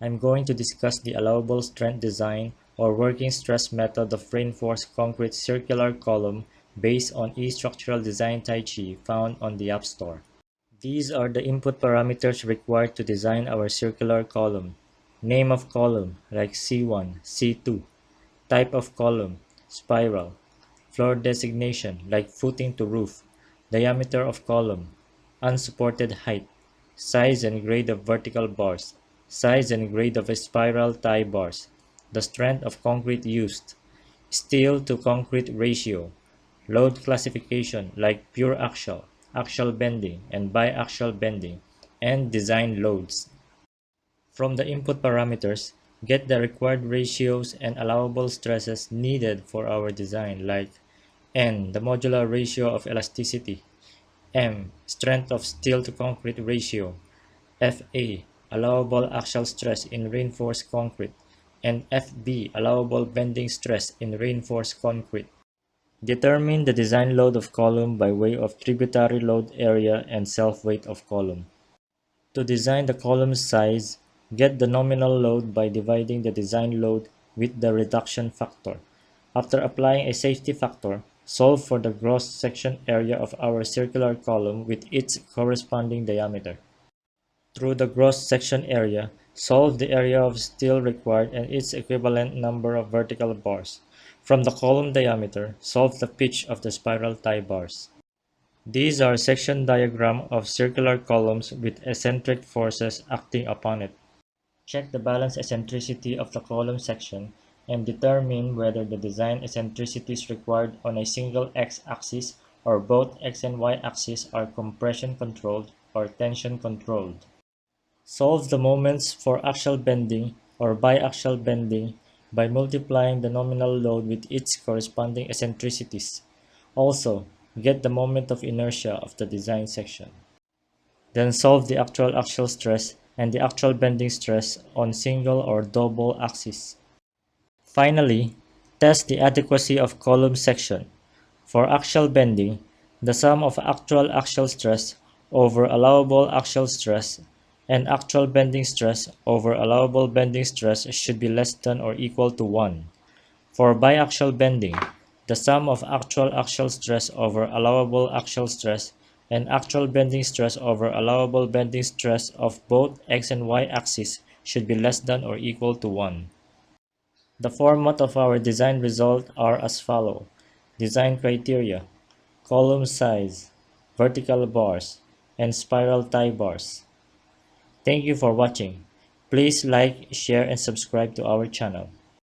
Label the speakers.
Speaker 1: I'm going to discuss the allowable strength design or working stress method of reinforced concrete circular column based on eStructural Design Taichi found on the App Store. These are the input parameters required to design our circular column. Name of column like C1, C2. Type of column, spiral. Floor designation like footing to roof. Diameter of column. Unsupported height. Size and grade of vertical bars. Size and grade of spiral tie bars. The strength of concrete used. Steel to concrete ratio. Load classification like pure axial, axial bending, and biaxial bending, and design loads. From the input parameters, get the required ratios and allowable stresses needed for our design like N, the modular ratio of elasticity, M, strength of steel to concrete ratio, Fa, allowable axial stress in reinforced concrete, and Fb, allowable bending stress in reinforced concrete. Determine the design load of column by way of tributary load area and self-weight of column. To design the column size, get the nominal load by dividing the design load with the reduction factor. After applying a safety factor, solve for the gross section area of our circular column with its corresponding diameter. Through the gross section area, solve the area of steel required and its equivalent number of vertical bars. From the column diameter, solve the pitch of the spiral tie bars. These are section diagram of circular columns with eccentric forces acting upon it. Check the balance eccentricity of the column section and determine whether the design eccentricities required on a single x-axis or both x and y-axis are compression controlled or tension controlled. Solve the moments for axial bending or biaxial bending by multiplying the nominal load with its corresponding eccentricities. Also, get the moment of inertia of the design section. Then solve the actual axial stress and the actual bending stress on single or double axis. Finally, test the adequacy of column section. For axial bending, the sum of actual axial stress over allowable axial stress and actual bending stress over allowable bending stress should be less than or equal to 1. For biaxial bending, the sum of actual axial stress over allowable axial stress and actual bending stress over allowable bending stress of both x and y axes should be less than or equal to 1. The format of our design result are as follow. Design criteria, column size, vertical bars, and spiral tie bars. Thank you for watching. Please like, share, and subscribe to our channel.